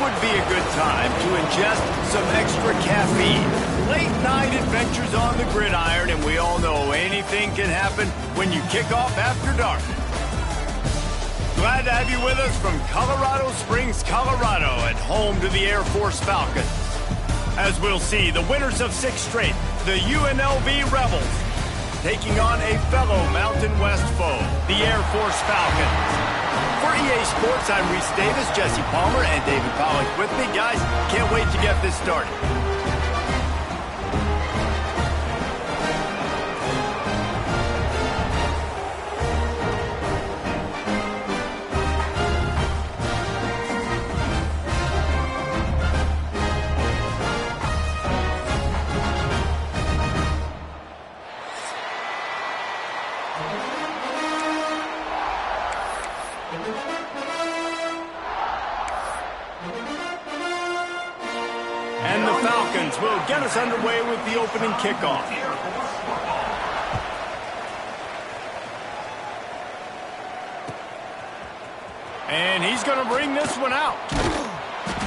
would be a good time to ingest some extra caffeine. Late night adventures on the gridiron, and we all know anything can happen when you kick off after dark. Glad to have you with us from Colorado Springs, Colorado, at home to the Air Force Falcons. As we'll see, the winners of 6 straight, the UNLV Rebels, taking on a fellow Mountain West foe, the Air Force Falcons. For EA Sports, I'm Reese Davis, Jesse Palmer, and David Pollack with me. Guys, can't wait to get this started. And the Falcons will get us underway with the opening kickoff. And he's going to bring this one out.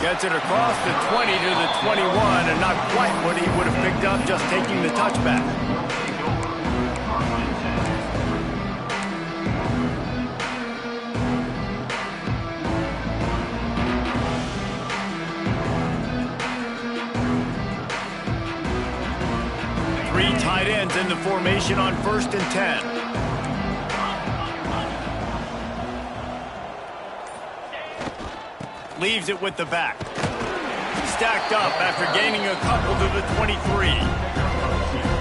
Gets it across the 20 to the 21, and not quite what he would have picked up just taking the touchback. Tight ends in the formation on 1st and 10. Leaves it with the back. Stacked up after gaining a couple to the 23.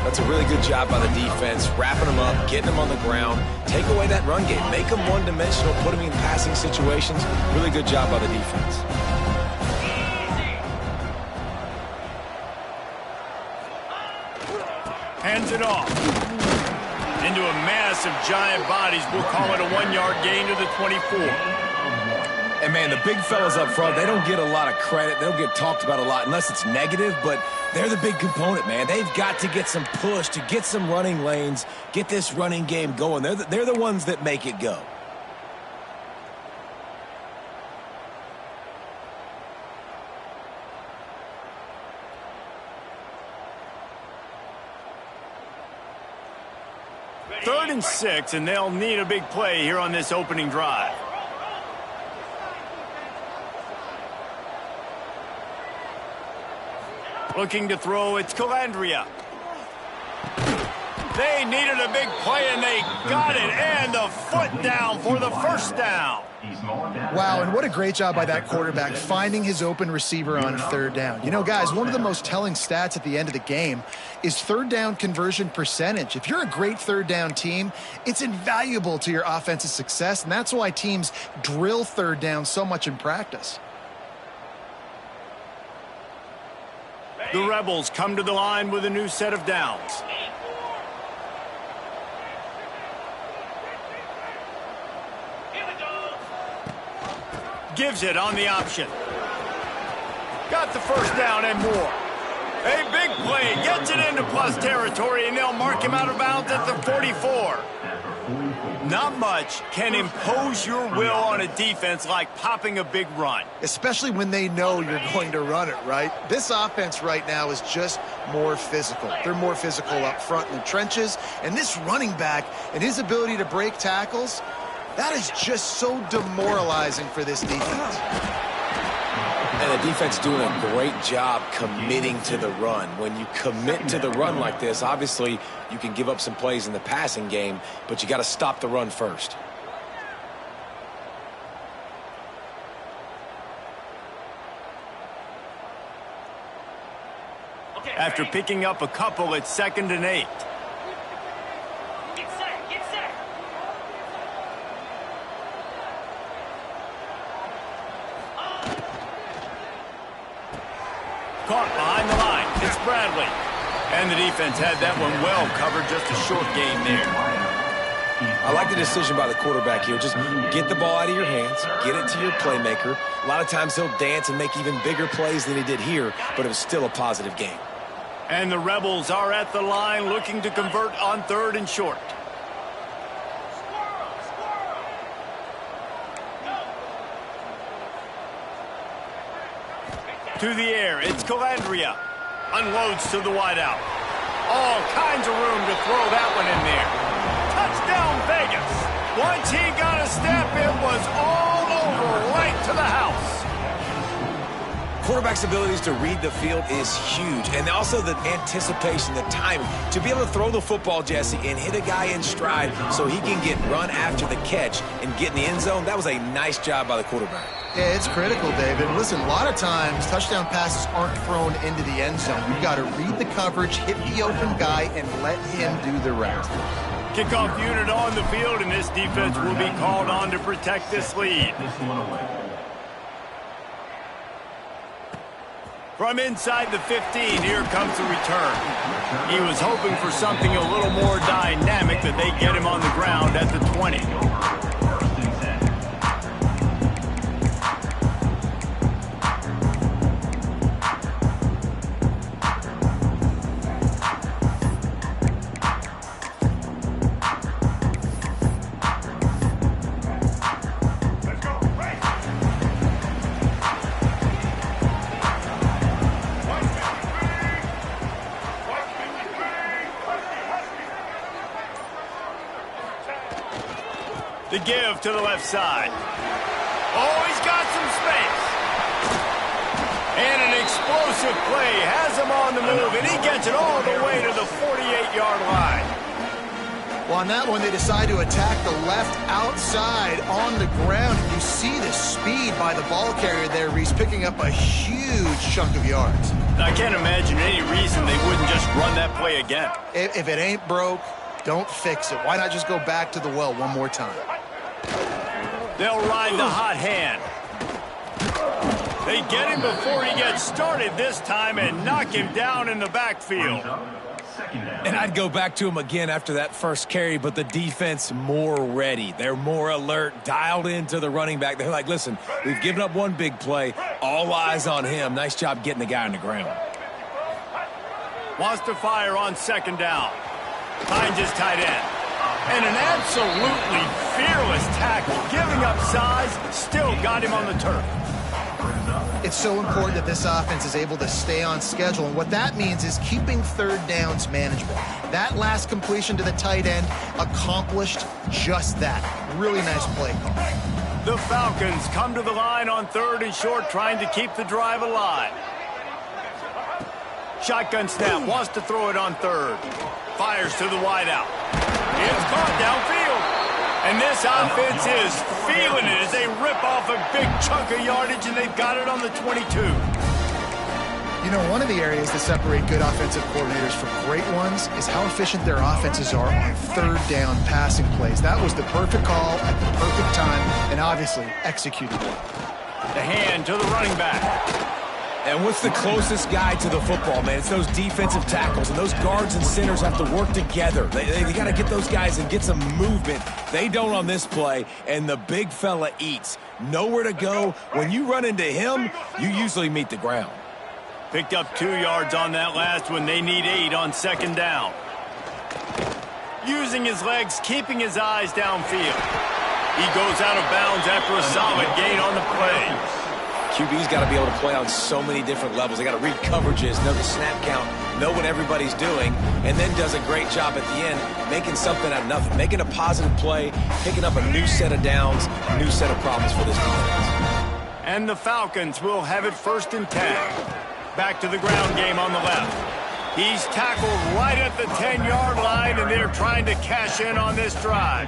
That's a really good job by the defense, wrapping them up, getting them on the ground, take away that run game, make them one-dimensional, put them in passing situations. Really good job by the defense. Hands it off. Into a mass of giant bodies. We'll call it a 1-yard gain to the 24. And, man, the big fellas up front, they don't get a lot of credit. They don't get talked about a lot unless it's negative, but they're the big component, man. They've got to get some push, to get some running lanes, get this running game going. They're the ones that make it go. Third and 6, and they'll need a big play here on this opening drive. Looking to throw, it's Calandria. They needed a big play, and they got it, and the foot down for the first down. Wow, and what a great job by that quarterback, finding his open receiver on 3rd down. You know, guys, one of the most telling stats at the end of the game is 3rd down conversion percentage. If you're a great 3rd down team, it's invaluable to your offensive success, and that's why teams drill 3rd down so much in practice. The Rebels come to the line with a new set of downs. Gives it on the option. Got the first down and more. A big play, gets it into plus territory, and they'll mark him out of bounds at the 44. Not much can impose your will on a defense like popping a big run. Especially when they know you're going to run it, right? This offense right now is just more physical. They're more physical up front in the trenches, and this running back and his ability to break tackles, that is just so demoralizing for this defense. And the defense doing a great job committing to the run. When you commit to the run like this, obviously you can give up some plays in the passing game, but you got to stop the run first. After picking up a couple, it's 2nd and 8. Caught behind the line. It's Bradley. And the defense had that one well covered. Just a short gain there. I like the decision by the quarterback here. Just get the ball out of your hands, get it to your playmaker. A lot of times he'll dance and make even bigger plays than he did here, but it was still a positive game. And the Rebels are at the line looking to convert on 3rd and short. To the air, it's Calandria. Unloads to the wideout. All kinds of room to throw that one in there. Touchdown, Vegas. Once he got a step, it was all over, right to the house. Quarterback's abilities to read the field is huge, and also the anticipation, the timing. To be able to throw the football, Jesse, and hit a guy in stride so he can get run after the catch and get in the end zone, that was a nice job by the quarterback. Yeah, it's critical, David. Listen, a lot of times touchdown passes aren't thrown into the end zone. You've got to read the coverage, hit the open guy, and let him do the rest. Kickoff unit on the field, and this defense will be called on to protect this lead. From inside the 15, here comes the return. He was hoping for something a little more dynamic, that they get him on the ground at the 20. The give to the left side. Oh, he's got some space. And an explosive play has him on the move, and he gets it all the way to the 48-yard line. Well, on that one, they decide to attack the left outside on the ground. You see the speed by the ball carrier there, Reese, picking up a huge chunk of yards. I can't imagine any reason they wouldn't just run that play again. If it ain't broke, don't fix it. Why not just go back to the well one more time? They'll ride the hot hand. They get him before he gets started this time and knock him down in the backfield. And I'd go back to him again after that first carry, but the defense more ready. They're more alert, dialed into the running back. They're like, listen, we've given up one big play. All eyes on him. Nice job getting the guy on the ground. Wants to fire on second down. Finds his tight end. And an absolutely fearless tackle, giving up size, still got him on the turf. It's so important that this offense is able to stay on schedule, and what that means is keeping third downs manageable. That last completion to the tight end accomplished just that. Really nice play call. The Falcons come to the line on 3rd and short, trying to keep the drive alive. Shotgun snap, wants to throw it on 3rd. Fires to the wideout. It's caught downfield. And this offense is feeling it as they rip off a big chunk of yardage, and they've got it on the 22. You know, one of the areas that separate good offensive coordinators from great ones is how efficient their offenses are on third down passing plays. That was the perfect call at the perfect time, and obviously executed it. The hand to the running back. And what's the closest guy to the football, man? It's those defensive tackles, and those guards and centers have to work together. They got to get those guys and get some movement. They don't on this play, and the big fella eats. Nowhere to go. When you run into him, you usually meet the ground. Picked up 2 yards on that last one. They need 8 on second down. Using his legs, keeping his eyes downfield. He goes out of bounds after a solid gain on the play. QB's got to be able to play on so many different levels. They got to read coverages, know the snap count, know what everybody's doing, and then does a great job at the end making something out of nothing, making a positive play, picking up a new set of downs, a new set of problems for this defense. And the Falcons will have it 1st and 10. Back to the ground game on the left. He's tackled right at the 10-yard line, and they're trying to cash in on this drive.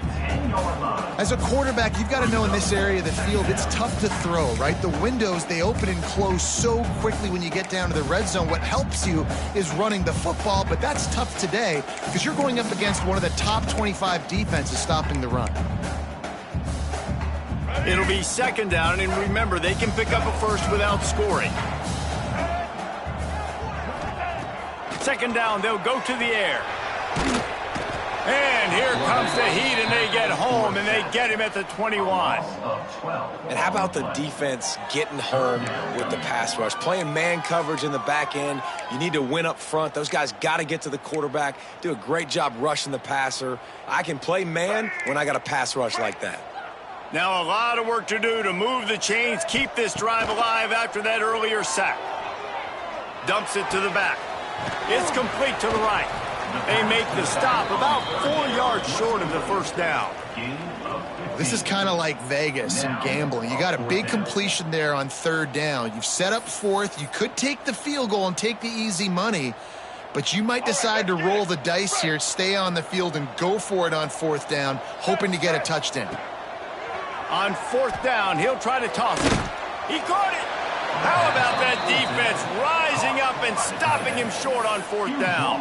As a quarterback, you've got to know in this area of the field, it's tough to throw, right? The windows, they open and close so quickly when you get down to the red zone. What helps you is running the football, but that's tough today because you're going up against one of the top 25 defenses stopping the run. It'll be second down, and remember, they can pick up a first without scoring. Second down, they'll go to the air. And here comes the heat, and they get home, and they get him at the 21. And how about the defense getting home with the pass rush? Playing man coverage in the back end. You need to win up front. Those guys got to get to the quarterback, do a great job rushing the passer. I can play man when I got a pass rush like that. Now a lot of work to do to move the chains, keep this drive alive after that earlier sack. Dumps it to the back. It's complete to the right. They make the stop about 4 yards short of the first down. This is kind of like Vegas and gambling. You got a big completion there on third down. You've set up fourth. You could take the field goal and take the easy money, but you might decide to roll the dice here, stay on the field, and go for it on fourth down, hoping to get a touchdown. On fourth down, he'll try to toss it. He caught it. How about that defense rising up and stopping him short on fourth down?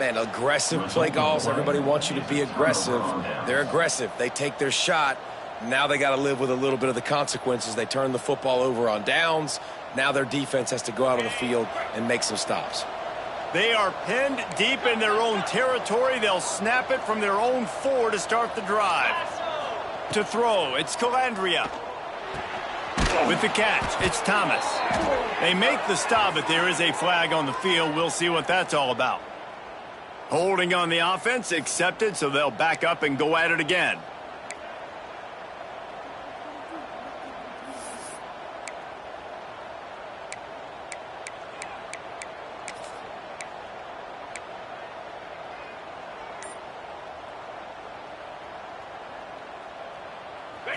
Man, aggressive play calls. Everybody wants you to be aggressive. They're aggressive. They take their shot. Now they got to live with a little bit of the consequences. They turn the football over on downs. Now their defense has to go out on the field and make some stops. They are pinned deep in their own territory. They'll snap it from their own 4 to start the drive. To throw, it's Calandria. With the catch, it's Thomas. They make the stop, but there is a flag on the field. We'll see what that's all about. Holding on the offense, accepted, so they'll back up and go at it again.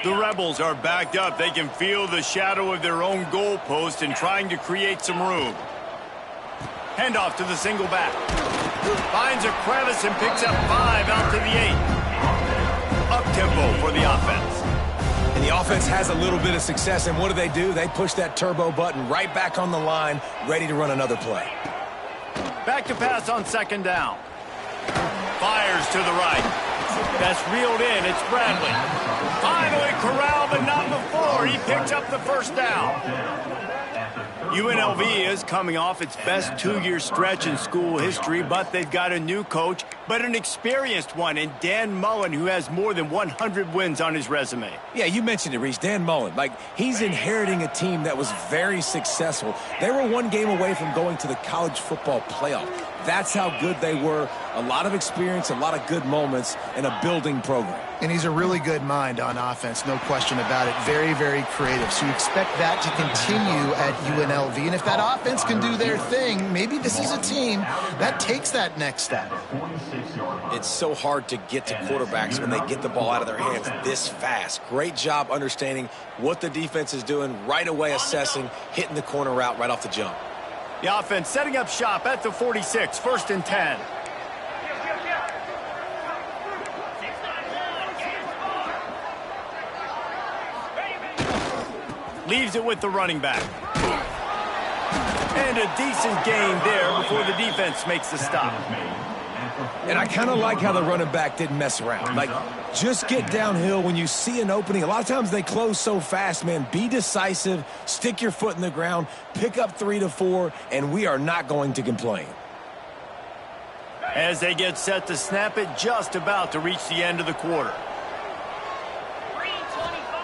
The Rebels are backed up. They can feel the shadow of their own goalpost and trying to create some room. Handoff to the single back. Finds a crevice and picks up 5 out to the 8. Up-tempo for the offense. And the offense has a little bit of success, and what do? They push that turbo button right back on the line, ready to run another play. Back to pass on second down. Fires to the right. That's reeled in. It's Bradley. Finally corralled, but not before. He picks up the first down. UNLV is coming off its best 2-year stretch in school history, but they've got a new coach, but an experienced one in Dan Mullen, who has more than 100 wins on his resume. Yeah, you mentioned it, Reese. Dan Mullen. He's inheriting a team that was very successful. They were 1 game away from going to the college football playoff. That's how good they were. A lot of experience, a lot of good moments, and a building program. And he's a really good mind on offense, no question about it. Very, very creative. So you expect that to continue at UNLV. And if that offense can do their thing, maybe this is a team that takes that next step. It's so hard to get to quarterbacks when they get the ball out of their hands this fast. Great job understanding what the defense is doing, right away assessing, hitting the corner route right off the jump. The offense setting up shop at the 46, 1st and 10. Leaves it with the running back. And a decent gain there before the defense makes the stop. And I kind of like how the running back didn't mess around. Just get downhill when you see an opening. A lot of times they close so fast, man. Be decisive, stick your foot in the ground, pick up 3 to 4, and we are not going to complain. As they get set to snap it, just about to reach the end of the quarter.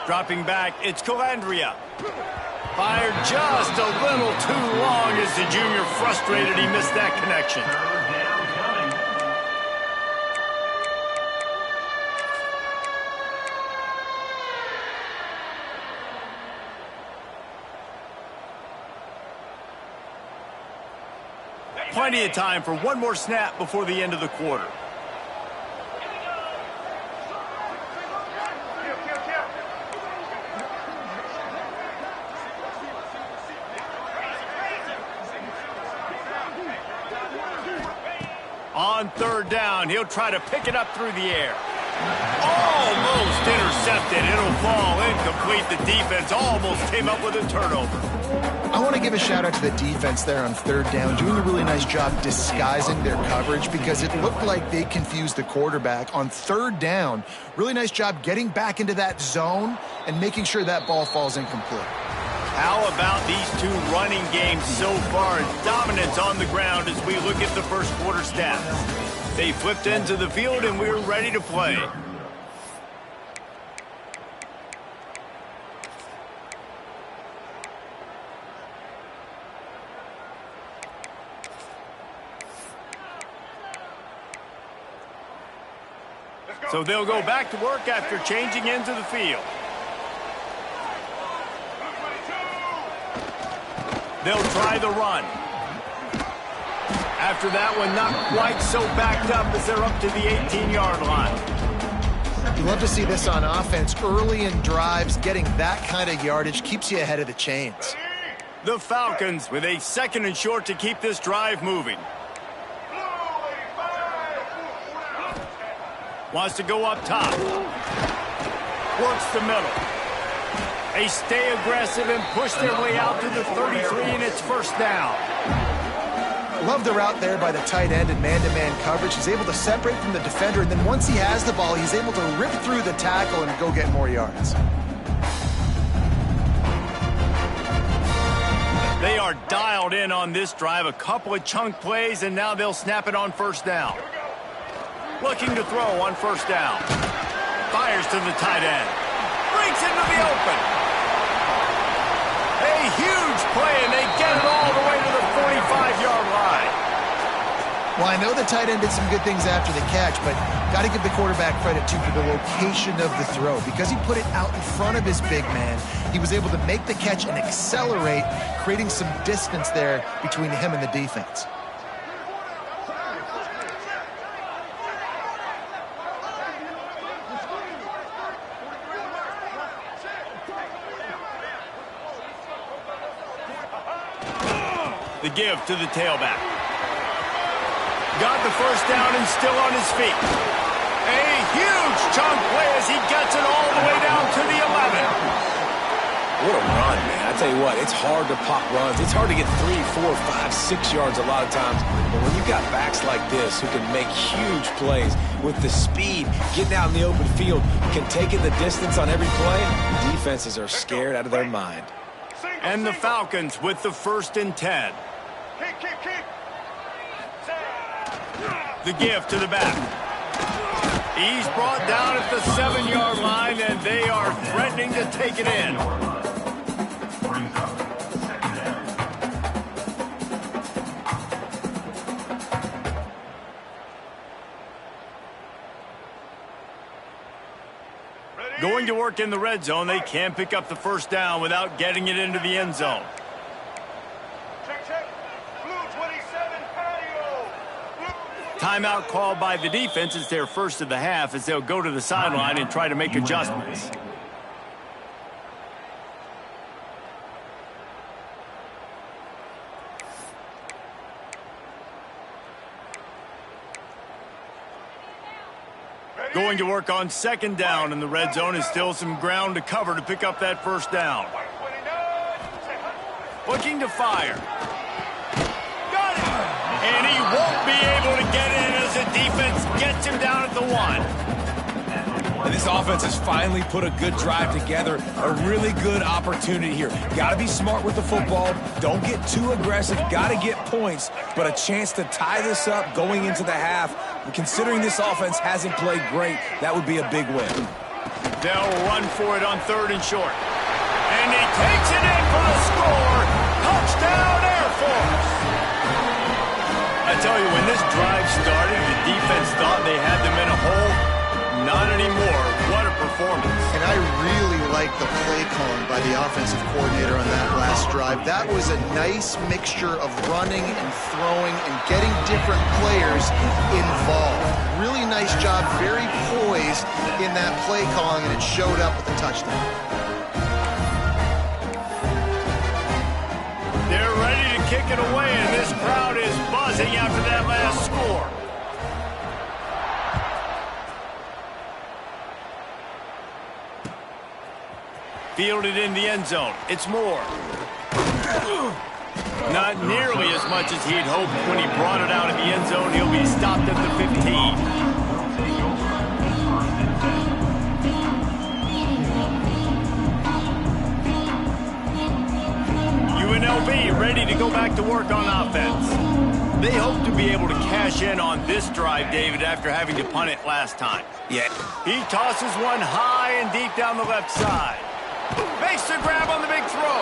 Dropping back, it's Calandria. Fired just a little too long as the junior frustrated he missed that connection. Plenty of time for one more snap before the end of the quarter. On third down, he'll try to pick it up through the air. Almost intercepted. It'll fall incomplete. The defense almost came up with a turnover. I want to give a shout out to the defense there on third down, doing a really nice job disguising their coverage because it looked like they confused the quarterback on third down. Really nice job getting back into that zone and making sure that ball falls incomplete. How about these two running games so far? Dominance on the ground as we look at the first quarter stats. They flipped into the field and we're ready to play. So they'll go back to work after changing into the field. They'll try the run. After that one, not quite so backed up as they're up to the 18-yard line. You love to see this on offense. Early in drives, getting that kind of yardage keeps you ahead of the chains. The Falcons with a 2nd and short to keep this drive moving. Wants to go up top. Works the middle. They stay aggressive and push their way out to the 33, and it's first down. Love the route there by the tight end in man-to-man coverage. He's able to separate from the defender, and then once he has the ball, he's able to rip through the tackle and go get more yards. They are dialed in on this drive. A couple of chunk plays, and now they'll snap it on first down. Looking to throw on first down. Fires to the tight end. Breaks into the open. A huge play, and they get it all the way to the 45-yard line. Well, I know the tight end did some good things after the catch, but got to give the quarterback credit, too, for the location of the throw. Because he put it out in front of his big man, he was able to make the catch and accelerate, creating some distance there between him and the defense. The give to the tailback. Got the first down and still on his feet. A huge chunk play as he gets it all the way down to the 11. What a run, man. I tell you what, it's hard to pop runs. It's hard to get 3, 4, 5, 6 yards a lot of times. But when you've got backs like this who can make huge plays with the speed, getting out in the open field, can take it the distance on every play, defenses are scared out of their mind. And the Falcons with the 1st and 10. The give to the back. He's brought down at the 7-yard line, and they are threatening to take it in. Going to work in the red zone. They can't pick up the first down without getting it into the end zone. Timeout called by the defense. It's their first of the half as they'll go to the sideline and try to make adjustments. Going to work on 2nd down in the red zone. Is still some ground to cover to pick up that first down. Looking to fire. Got it! And he won't be able to get in as the defense gets him down at the 1. And this offense has finally put a good drive together. A really good opportunity here. Got to be smart with the football. Don't get too aggressive. Got to get points. But a chance to tie this up going into the half. Considering this offense hasn't played great, that would be a big win. They'll run for it on 3rd and short. And he takes it in for the score. Touchdown, Air Force. I tell you, when this drive started, the defense thought they had them in a hole. Not anymore. What a performance. And I really like the play calling by the offensive coordinator on that last drive. That was a nice mixture of running and throwing and getting different players involved. Really nice job, very poised in that play calling, and it showed up with a touchdown. They're ready to kick it away, and this crowd is buzzing after that last score. Fielded in the end zone. It's Moore. Not nearly as much as he'd hoped when he brought it out of the end zone. He'll be stopped at the 15. UNLV ready to go back to work on offense. They hope to be able to cash in on this drive, David, after having to punt it last time. Yeah. He tosses one high and deep down the left side. Makes the grab on the big throw.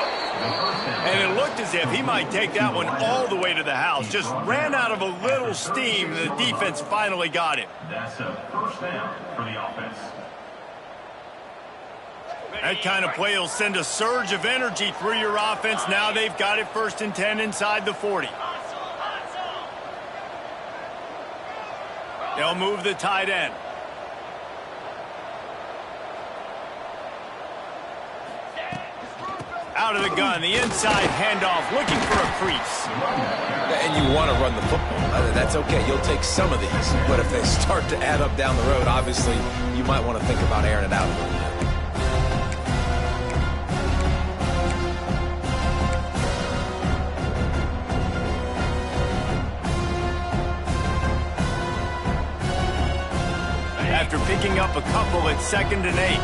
And it looked as if he might take that one all the way to the house. Just ran out of a little steam, and the defense finally got it. That's a first down for the offense. That kind of play will send a surge of energy through your offense. Now they've got it 1st and 10 inside the 40. They'll move the tight end. Out of the gun, the inside handoff, looking for a crease. And you want to run the football. That's okay. You'll take some of these. But if they start to add up down the road, obviously, you might want to think about airing it out a little bit. After picking up a couple, it's 2nd and 8.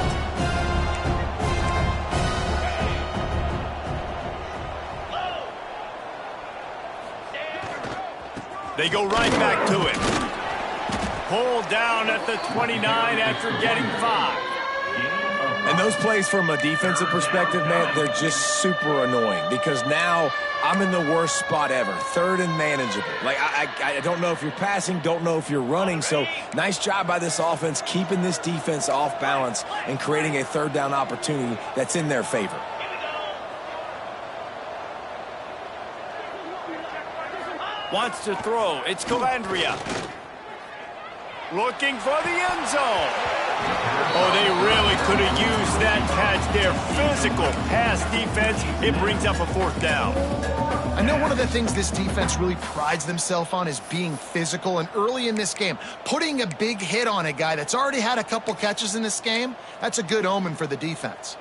They go right back to it. Pulled down at the 29 after getting 5. And those plays from a defensive perspective, man, they're just super annoying because now I'm in the worst spot ever. 3rd and manageable. Like, I don't know if you're passing, don't know if you're running. So nice job by this offense keeping this defense off balance and creating a 3rd down opportunity that's in their favor. Wants to throw. It's Calandria. Looking for the end zone. Oh, they really could have used that catch there. Physical pass defense. It brings up a 4th down. I know one of the things this defense really prides themselves on is being physical. And early in this game, putting a big hit on a guy that's already had a couple catches in this game, that's a good omen for the defense.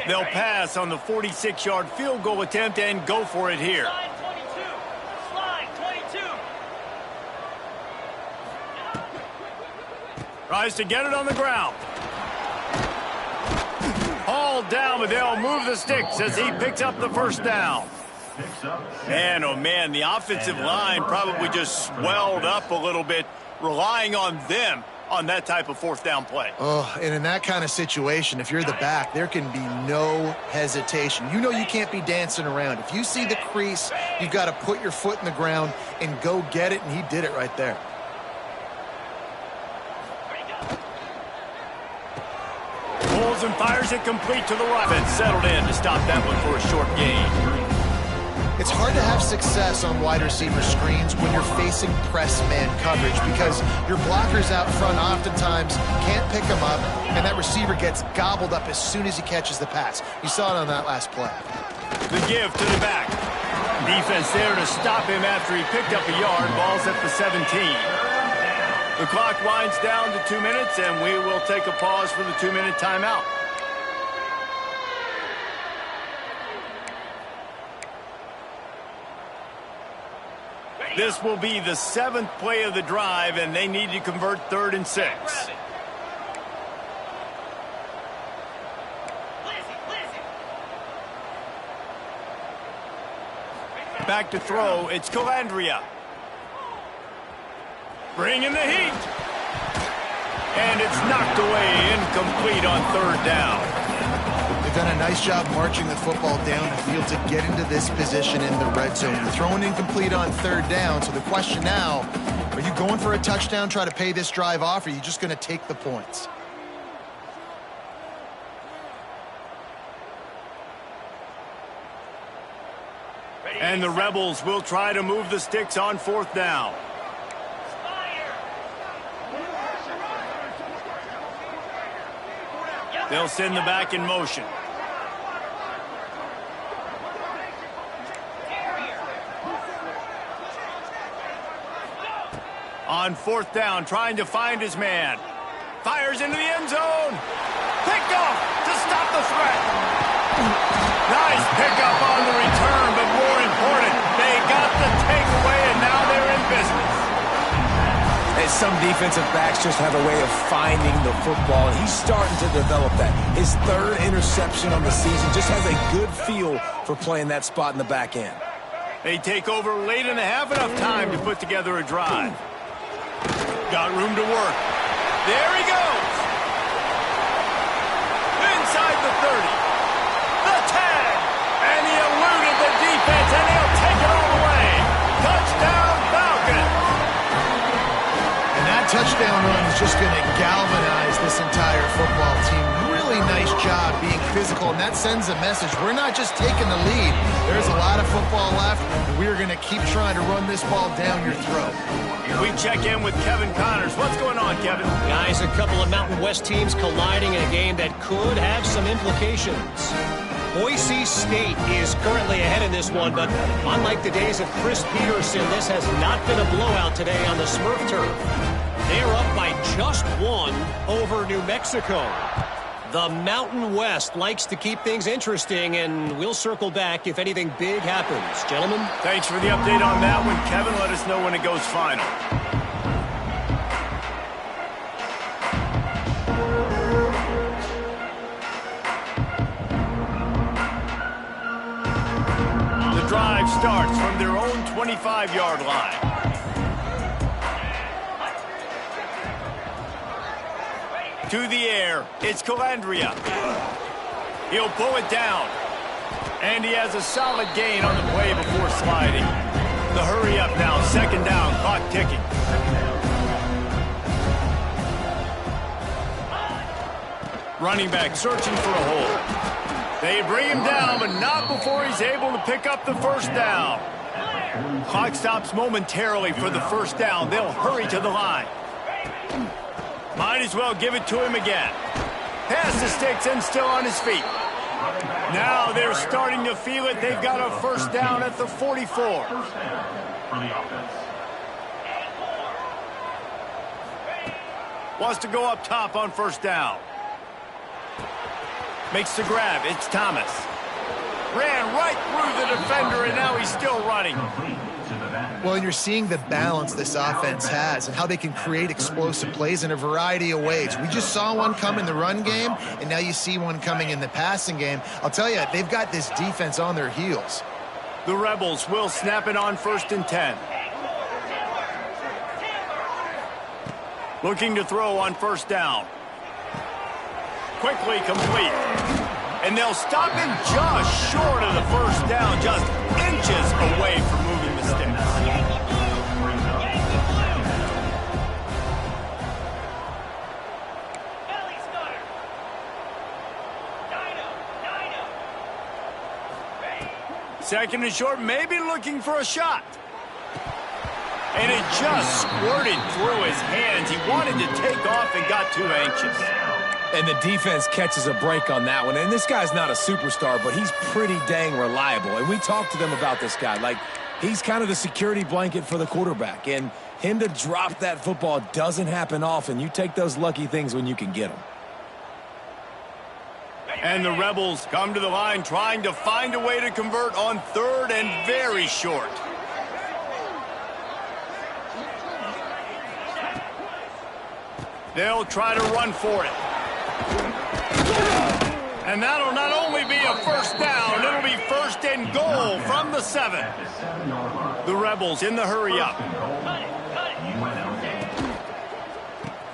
They'll pass on the 46-yard field goal attempt and go for it here. Slide 22. Tries to get it on the ground. Hauled down, but they'll move the sticks as he picks up the 1st down. Man, oh man, the offensive line probably just swelled up a little bit, relying on them on that type of 4th down play. Oh, and in that kind of situation, if you're the back, there can be no hesitation. You know you can't be dancing around. If you see the crease, you've got to put your foot in the ground and go get it, and he did it right there. Pulls and fires it complete to the right. And settled in to stop that one for a short gain. It's hard to have success on wide receiver screens when you're facing press man coverage because your blockers out front oftentimes can't pick them up, and that receiver gets gobbled up as soon as he catches the pass. You saw it on that last play. The give to the back. Defense there to stop him after he picked up a yard. Ball's at the 17. The clock winds down to 2 minutes, and we will take a pause for the 2-minute timeout. This will be the 7th play of the drive, and they need to convert 3rd and 6. Back to throw, it's Calandria. Bringing the heat. And it's knocked away, incomplete on 3rd down. They've done a nice job marching the football down the field to get into this position in the red zone. You're throwing incomplete on 3rd down, so the question now, are you going for a touchdown, try to pay this drive off, or are you just going to take the points? And the Rebels will try to move the sticks on 4th down. They'll send the back in motion. On 4th down, trying to find his man. Fires into the end zone. Picked off to stop the threat. Nice pickup on the return, but more important, they got the takeaway, and now they're in business. And some defensive backs just have a way of finding the football, and he's starting to develop that. His 3rd interception on the season just has a good feel for playing that spot in the back end. They take over late in the half, enough time to put together a drive. Got room to work. There he goes. Inside the 30. The tag. And he eluded the defense, and he'll take it all the way. Touchdown, Falcons. And that down run is just going to galvanize this entire football team. Really nice job being physical, and that sends a message. We're not just taking the lead. There's a lot of football left, and we're going to keep trying to run this ball down your throat. We check in with Kevin Connors. What's going on, Kevin? Guys, a couple of Mountain West teams colliding in a game that could have some implications. Boise State is currently ahead in this one, but unlike the days of Chris Peterson, this has not been a blowout today on the Smurf turf. They're up by just one over New Mexico. The Mountain West likes to keep things interesting, and we'll circle back if anything big happens. Gentlemen? Thanks for the update on that one, Kevin. Let us know when it goes final. The drive starts from their own 25-yard line. To the air, it's Calandria. He'll pull it down. And he has a solid gain on the play before sliding. The hurry up now, second down, clock ticking. Running back searching for a hole. They bring him down, but not before he's able to pick up the first down. Clock stops momentarily for the first down. They'll hurry to the line. Might as well give it to him again. Pass the sticks and still on his feet. Now they're starting to feel it. They've got a first down at the 44. Wants to go up top on first down. Makes the grab. It's Thomas. Ran right through the defender, and now he's still running. Well, and you're seeing the balance this offense has and how they can create explosive plays in a variety of ways. We just saw one come in the run game, and now you see one coming in the passing game. I'll tell you, they've got this defense on their heels. The Rebels will snap it on 1st and 10. Looking to throw on first down. Quickly complete. And they'll stop him just short of the first down, just inches away from moving the sticks. Second and short, maybe looking for a shot. And it just squirted through his hands. He wanted to take off and got too anxious. And the defense catches a break on that one. And this guy's not a superstar, but he's pretty dang reliable. And we talked to them about this guy. Like, he's kind of the security blanket for the quarterback. And him to drop that football doesn't happen often. You take those lucky things when you can get them. And the Rebels come to the line trying to find a way to convert on 3rd and very short. They'll try to run for it. And that'll not only be a first down, it'll be 1st and goal from the 7. The Rebels in the hurry up.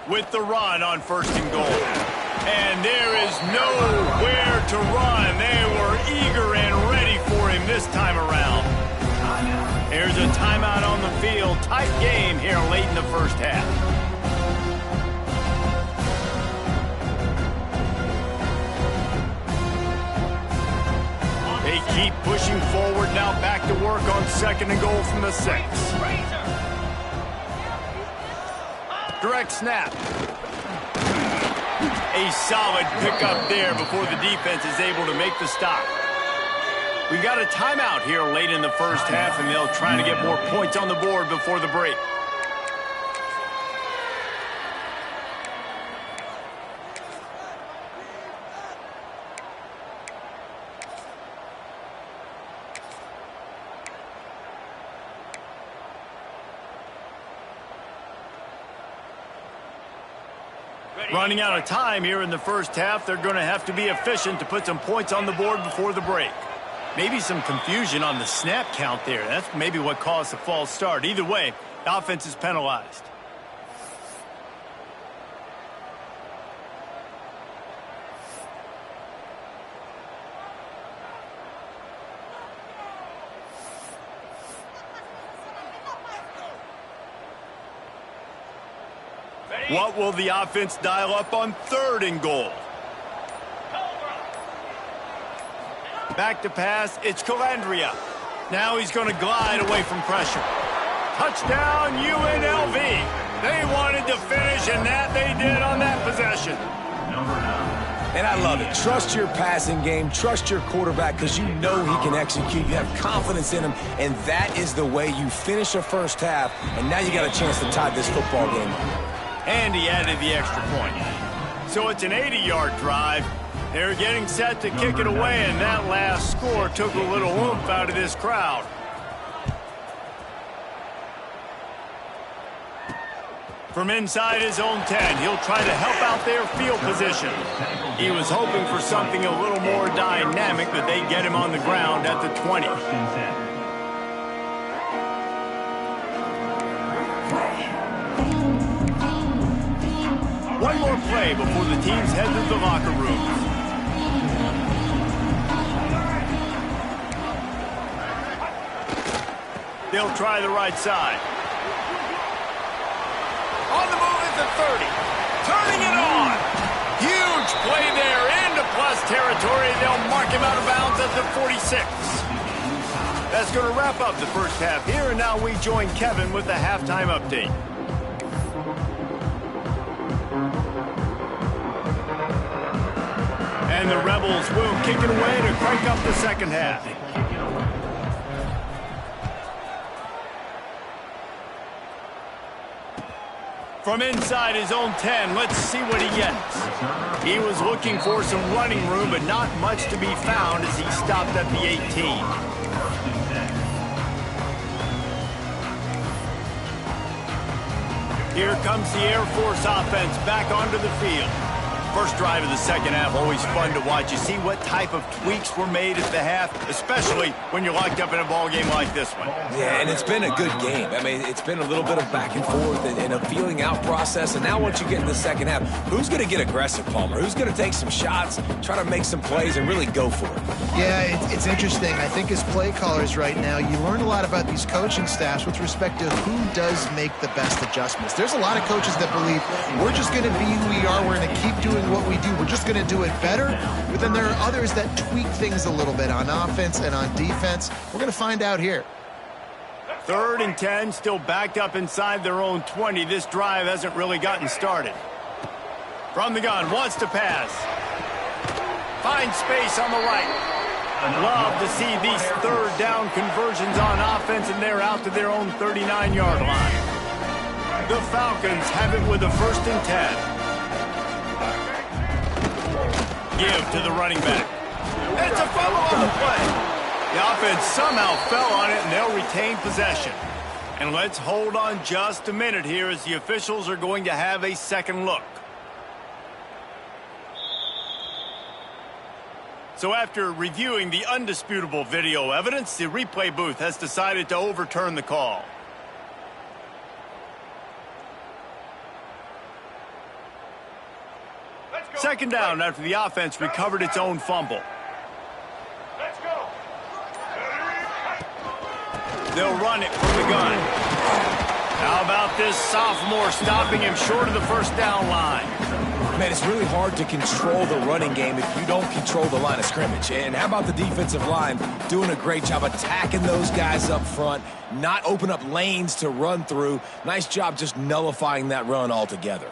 With the run on 1st and goal. And there is nowhere to run. They were eager and ready for him this time around. There's a timeout on the field. Tight game here late in the first half. They keep pushing forward now, back to work on 2nd and goal from the 6. Direct snap. A solid pickup there before the defense is able to make the stop. We got a timeout here late in the first half, and they'll try to get more points on the board before the break. Running out of time here in the first half. They're going to have to be efficient to put some points on the board before the break. Maybe some confusion on the snap count there. That's maybe what caused the false start. Either way, the offense is penalized. What will the offense dial up on 3rd and goal? Back to pass, it's Calandria. Now he's going to glide away from pressure. Touchdown, UNLV. They wanted to finish, and that they did on that possession. And I love it. Trust your passing game. Trust your quarterback because you know he can execute. You have confidence in him, and that is the way you finish a first half, and now you got a chance to tie this football game up. And he added the extra point. So it's an 80-yard drive. They're getting set to kick it away, and that last score took a little oomph out of this crowd. From inside his own 10, he'll try to help out their field position. He was hoping for something a little more dynamic, but they get him on the ground at the 20. One more play before the teams head to the locker rooms. They'll try the right side. On the move is the 30. Turning it on. Huge play there into plus territory. They'll mark him out of bounds at the 46. That's going to wrap up the first half here, and now we join Kevin with the halftime update. And the Rebels will kick it away to crank up the second half. From inside his own 10, let's see what he gets. He was looking for some running room, but not much to be found as he stopped at the 18. Here comes the Air Force offense back onto the field. First drive of the second half, always fun to watch. You see what type of tweaks were made at the half, especially when you're locked up in a ball game like this one. Yeah, and it's been a good game. I mean, it's been a little bit of back and forth and a feeling out process. And now once you get in the second half, who's going to get aggressive, Palmer? Who's going to take some shots, try to make some plays, and really go for it? Yeah, it's interesting. I think as play callers right now, you learn a lot about these coaching staffs with respect to who does make the best adjustments. There's a lot of coaches that believe we're just going to be who we are. We're going to keep doing what we do. We're just going to do it better. But then there are others that tweak things a little bit on offense and on defense. We're going to find out here. 3rd and 10, still backed up inside their own 20. This drive hasn't really gotten started. From the gun, wants to pass. Finds space on the right. Love to see these 3rd down conversions on offense, and they're out to their own 39-yard line. The Falcons have it with a 1st and 10. Give to the running back. It's a fumble on the play. The offense somehow fell on it, and they'll retain possession. And let's hold on just a minute here as the officials are going to have a second look. So after reviewing the undisputable video evidence, the replay booth has decided to overturn the call. Second down after the offense recovered its own fumble. Let's go. They'll run it from the gun. How about this sophomore stopping him short of the first down line? Man, it's really hard to control the running game if you don't control the line of scrimmage. And how about the defensive line doing a great job attacking those guys up front, not open up lanes to run through. Nice job just nullifying that run altogether.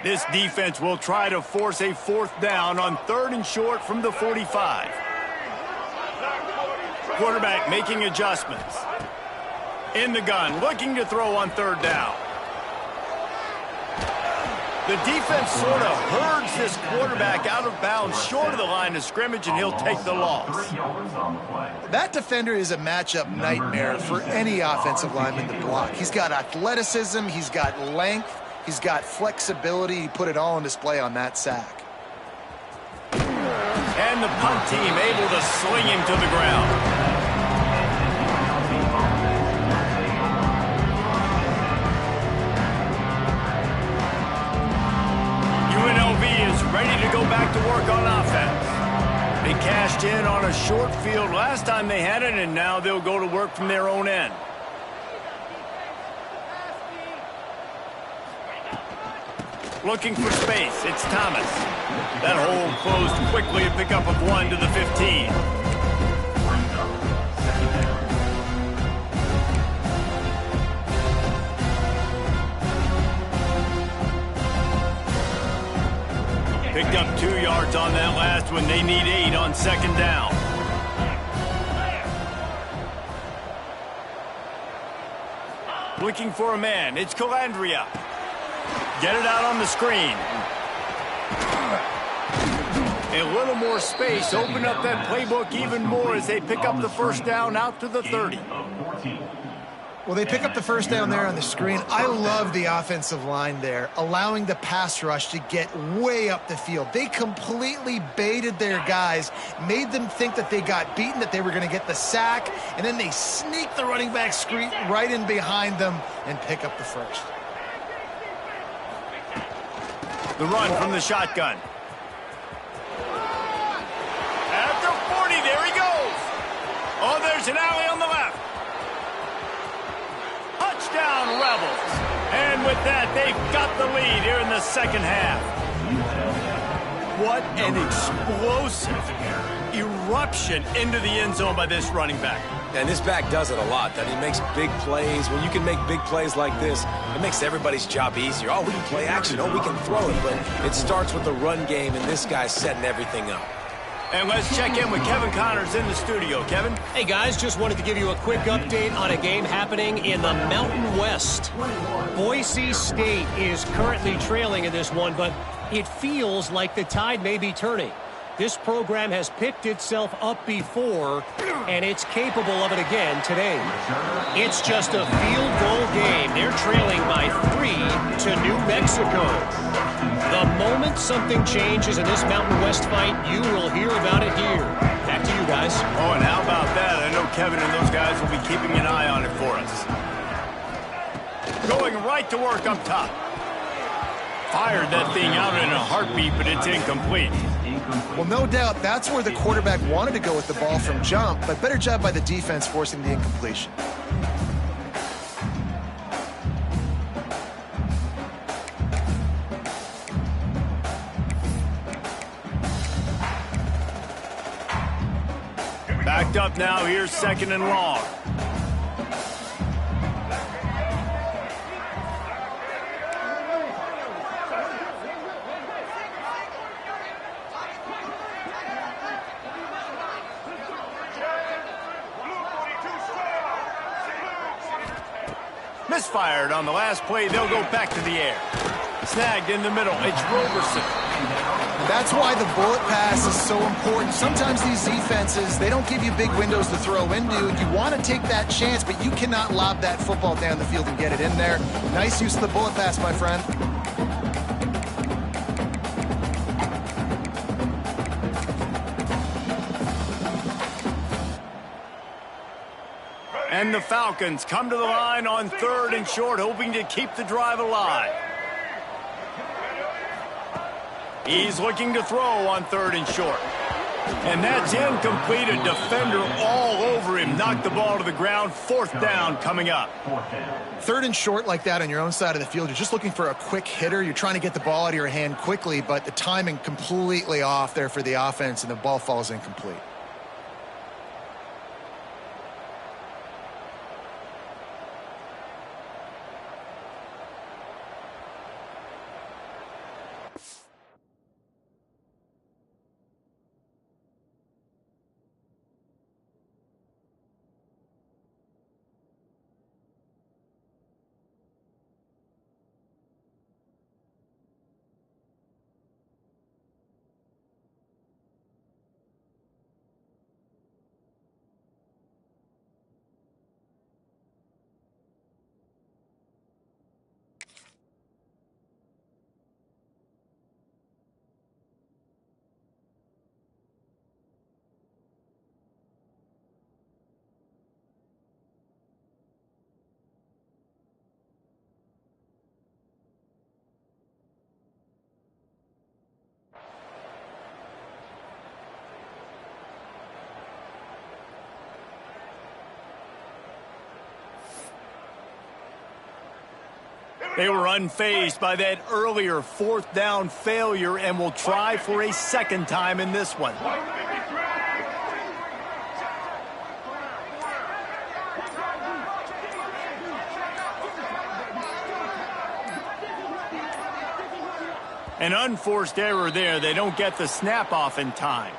This defense will try to force a 4th down on 3rd and short from the 45. Quarterback making adjustments. In the gun, looking to throw on 3rd down. The defense sort of herds this quarterback out of bounds short of the line of scrimmage, and he'll take the loss. That defender is a matchup nightmare for any offensive lineman to block. He's got athleticism, he's got length, he's got flexibility. He put it all on display on that sack. And the punt team able to sling him to the ground. UNLV is ready work on offense. They cashed in on a short field last time they had it, and now they'll go to work from their own end. Looking for space. It's Thomas. That hole closed quickly, a pickup of 1 to the 15. Picked up 2 yards on that last one. They need 8 on second down. Looking for a man. It's Calandria. Get it out on the screen. A little more space. Open up that playbook even more as they pick up the first down out to the 30. Well, they pick up the first down there on the screen. I love the offensive line there, allowing the pass rush to get way up the field. They completely baited their guys, made them think that they got beaten, that they were going to get the sack, and then they sneak the running back screen right in behind them and pick up the first. The run from the shotgun. After 40, there he goes. Oh, there's an alley on the left. Touchdown, Rebels. And with that, they've got the lead here in the second half. What an explosive eruption into the end zone by this running back. And this back does it a lot. That he makes big plays. When you can make big plays like this, it makes everybody's job easier. Oh, we can play action. Oh, we can throw it. But it starts with the run game, and this guy's setting everything up. And let's check in with Kevin Connors in the studio. Kevin? Hey, guys, just wanted to give you a quick update on a game happening in the Mountain West. Boise State is currently trailing in this one, but it feels like the tide may be turning. This program has picked itself up before, and it's capable of it again today. It's just a field goal game. They're trailing by 3 to New Mexico. The moment something changes in this Mountain West fight, you will hear about it here. Back to you guys. Oh, and how about that? I know Kevin and those guys will be keeping an eye on it for us. Going right to work up top. Fired that thing out in a heartbeat, but it's incomplete. Well, no doubt that's where the quarterback wanted to go with the ball from jump, but better job by the defense forcing the incompletion. Backed up now, here's second and long. Misfired on the last play. They'll go back to the air. Snagged in the middle. It's Roberson. That's why the bullet pass is so important. Sometimes these defenses, they don't give you big windows to throw into. You want to take that chance, but you cannot lob that football down the field and get it in there. Nice use of the bullet pass, my friend. And the Falcons come to the line on 3rd and short, hoping to keep the drive alive. He's looking to throw on 3rd and short. And that's incomplete. A defender all over him. Knocked the ball to the ground. 4th down coming up. 3rd and short like that on your own side of the field. You're just looking for a quick hitter. You're trying to get the ball out of your hand quickly, but the timing completely off there for the offense, and the ball falls incomplete. They were unfazed by that earlier fourth down failure and will try for a second time in this one. An unforced error there. They don't get the snap off in time.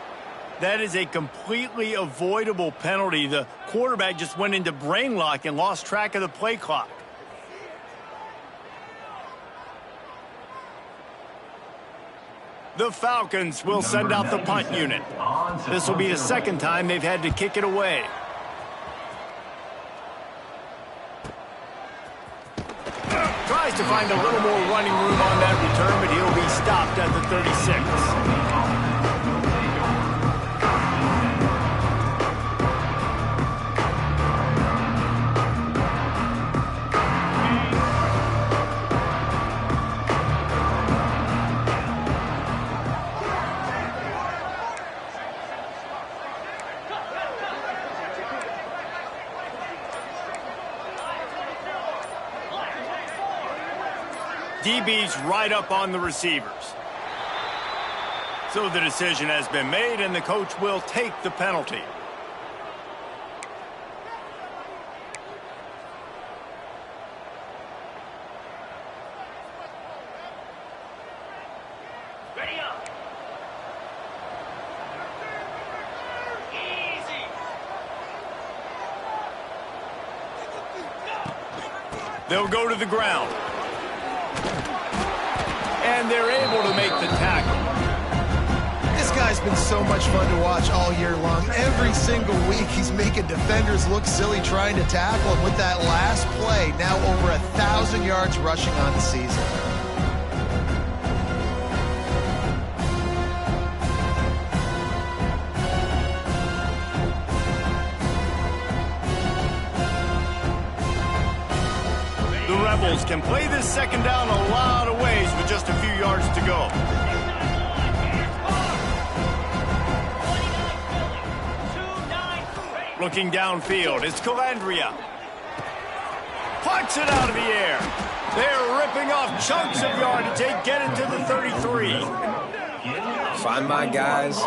That is a completely avoidable penalty. The quarterback just went into brain lock and lost track of the play clock. The Falcons will send out the punt unit. This will be the second time they've had to kick it away. Tries to find a little more running room on that return, but he'll be stopped at the 36. DB's right up on the receivers. So the decision has been made, and the coach will take the penalty. Ready up. Easy. They'll go to the ground. And they're able to make the tackle. This guy's been so much fun to watch all year long. Every single week he's making defenders look silly trying to tackle him with that last play. Now over 1,000 yards rushing on the season. The Rebels can play this second down a lot of ways with just a few yards to go. Looking downfield, it's Calandria. Punts it out of the air. They're ripping off chunks of yardage. They get it to the 33. Find my guys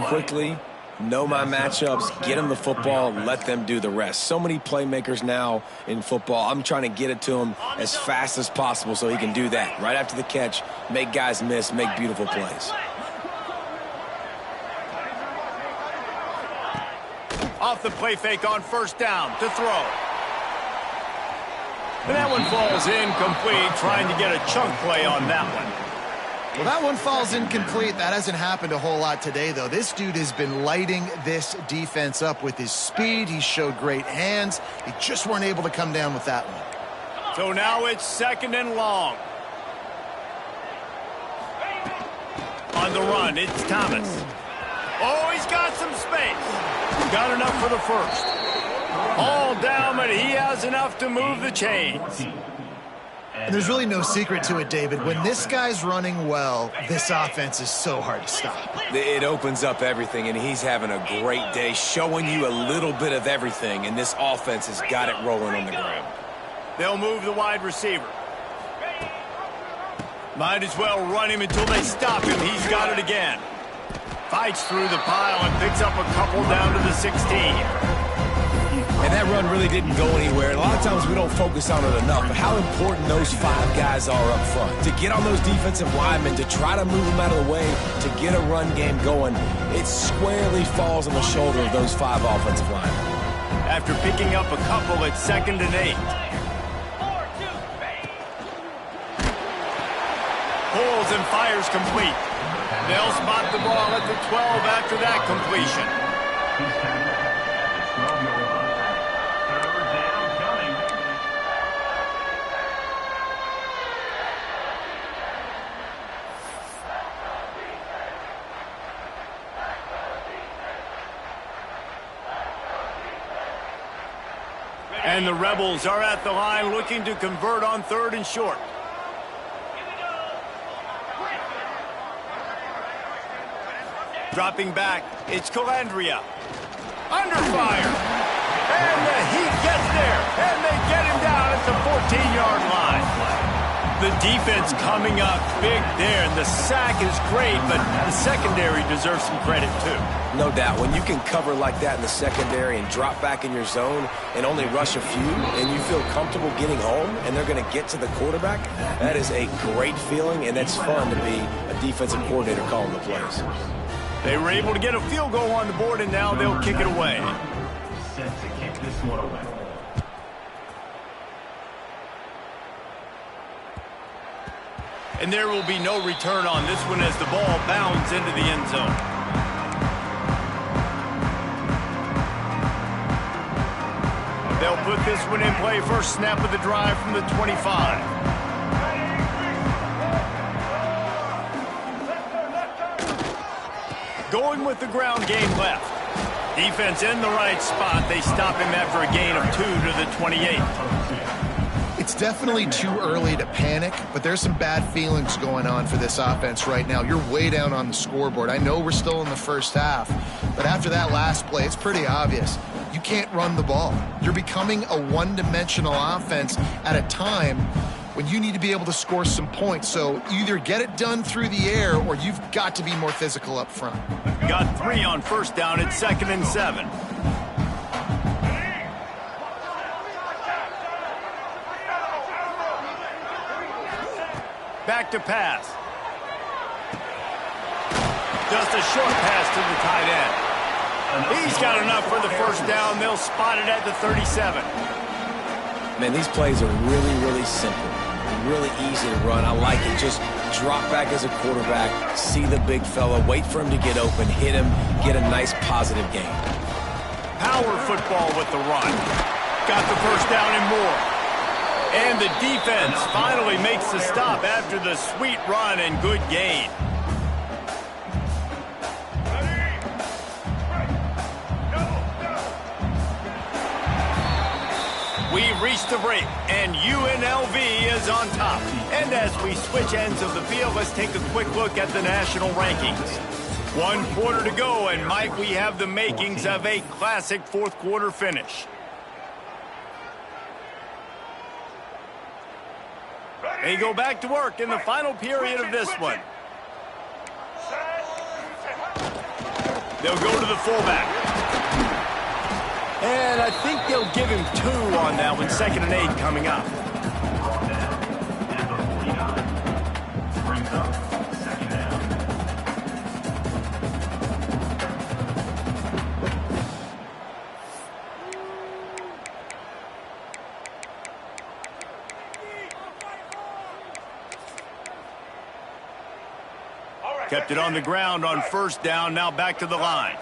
quickly. Know my matchups, get them the football, let them do the rest. So many playmakers now in football. I'm trying to get it to him as fast as possible so he can do that. Right after the catch, make guys miss, make beautiful plays. Off the play fake on first down to throw. And that one falls incomplete, trying to get a chunk play on that one. Well, that one falls incomplete. That hasn't happened a whole lot today, though. This dude has been lighting this defense up with his speed. He showed great hands. They just weren't able to come down with that one. So now it's second and long. On the run, it's Thomas. Oh, he's got some space. Got enough for the first. All down, but he has enough to move the chains. And there's really no secret to it, David. When this guy's running well, this offense is so hard to stop. It opens up everything, and he's having a great day, showing you a little bit of everything, and this offense has got it rolling on the ground. They'll move the wide receiver. Might as well run him until they stop him. He's got it again. Fights through the pile and picks up a couple down to the 16. And that run really didn't go anywhere. And a lot of times we don't focus on it enough, but how important those five guys are up front. To get on those defensive linemen, to try to move them out of the way, to get a run game going, it squarely falls on the shoulder of those five offensive linemen. After picking up a couple, it's 2nd and 8. Pulls and fires complete. They'll spot the ball at the 12 after that completion. And the Rebels are at the line looking to convert on 3rd and short. Dropping back, it's Calandria. Under fire. And the Heat gets there. And they get him down at the 14-yard line. The defense coming up big there, and the sack is great, but the secondary deserves some credit too. No doubt. When you can cover like that in the secondary and drop back in your zone and only rush a few, and you feel comfortable getting home, and they're going to get to the quarterback, that is a great feeling, and it's fun to be a defensive coordinator calling the plays. They were able to get a field goal on the board, and now they'll kick it away. Set to kick this one away. And there will be no return on this one as the ball bounds into the end zone. They'll put this one in play. First snap of the drive from the 25. Going with the ground game left. Defense in the right spot. They stop him after a gain of 2 to the 28. It's definitely too early to panic, but there's some bad feelings going on for this offense right now. You're way down on the scoreboard. I know we're still in the first half, but after that last play, it's pretty obvious. You can't run the ball. You're becoming a one-dimensional offense at a time when you need to be able to score some points. So either get it done through the air or you've got to be more physical up front. Got 3 on first down at 2nd and 7. Back to pass. Just a short pass to the tight end. He's got enough for the first down. They'll spot it at the 37. Man, these plays are really, really simple. Really easy to run. I like it. Just drop back as a quarterback, see the big fella, wait for him to get open, hit him, get a nice positive gain. Power football with the run. Got the first down and more. And the defense finally makes the stop after the sweet run and good gain. We've reached the break, and UNLV is on top. And as we switch ends of the field, let's take a quick look at the national rankings. 1 quarter to go, and Mike, we have the makings of a classic fourth quarter finish. They go back to work in the final period of this one. They'll go to the fullback. And I think they'll give him 2 on that one. 2nd and 8 coming up. Kept it on the ground on first down. Now back to the line.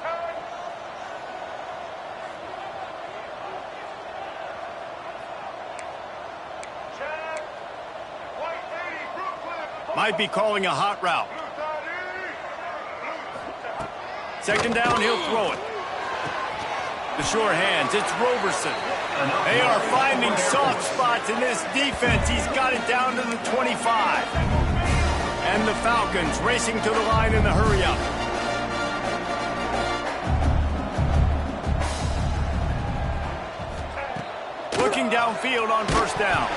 Might be calling a hot route. 2nd down, he'll throw it. The short hands, it's Roberson. They are finding soft spots in this defense. He's got it down to the 25. And the Falcons racing to the line in the hurry-up. Looking downfield on first down.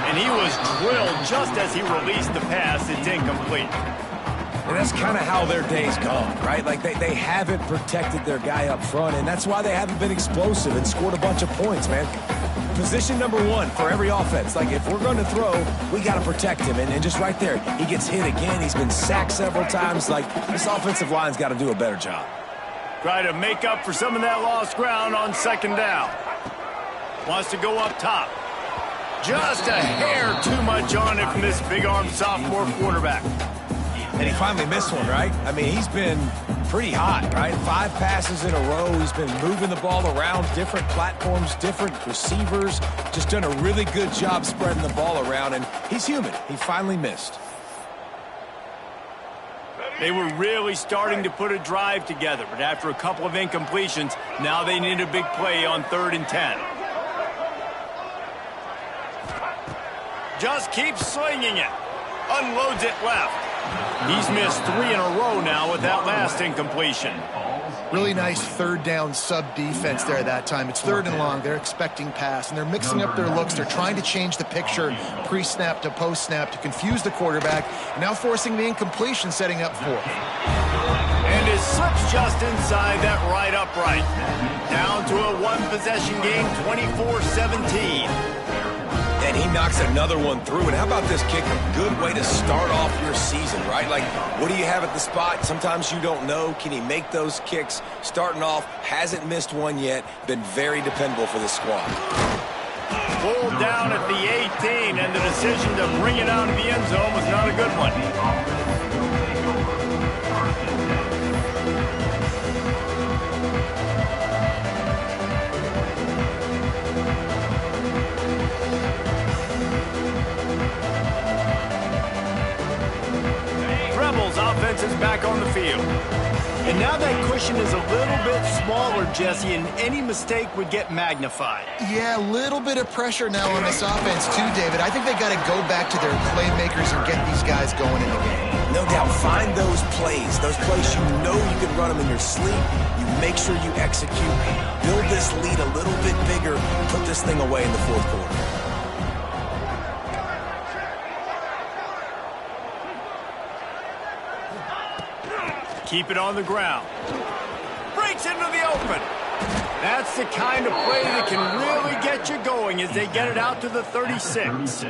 And he was drilled just as he released the pass. It's incomplete. And that's kind of how their day's gone, right? Like they haven't protected their guy up front, and that's why they haven't been explosive and scored a bunch of points, man. Position number 1 for every offense. Like, if we're going to throw, we got to protect him. And just right there, he gets hit again. He's been sacked several times. Like, this offensive line's got to do a better job. Try to make up for some of that lost ground on 2nd down. Wants to go up top. Just a hair too much on it from this big-armed sophomore quarterback. And he finally missed one, right? I mean, he's been pretty hot, right? 5 passes in a row. He's been moving the ball around different platforms, different receivers. Just done a really good job spreading the ball around, and he's human. He finally missed. They were really starting to put a drive together, but after a couple of incompletions, now they need a big play on 3rd and 10. Just keeps slinging it. Unloads it left. He's missed 3 in a row now with that last incompletion. Really nice third down sub defense there that time. It's third and long. They're expecting pass, and they're mixing up their looks. They're trying to change the picture pre-snap to post-snap to confuse the quarterback, and now forcing the incompletion, setting up fourth. And it slips just inside that right upright. Down to a one-possession game, 24-17. And he knocks another one through. And how about this kicker? Good way to start off your season, right? Like, what do you have at the spot? Sometimes you don't know. Can he make those kicks? Starting off, hasn't missed one yet. Been very dependable for this squad. Pulled down at the 18, and the decision to bring it out of the end zone was not a good one. Offense is back on the field. And now that cushion is a little bit smaller, Jesse, and any mistake would get magnified. Yeah, a little bit of pressure now on this offense too, David. I think they got to go back to their playmakers and get these guys going in the game. No doubt. Find those plays you know you can run them in your sleep. You make sure you execute. Build this lead a little bit bigger. Put this thing away in the fourth quarter. Keep it on the ground. Breaks into the open. That's the kind of play that can really get you going as they get it out to the 36.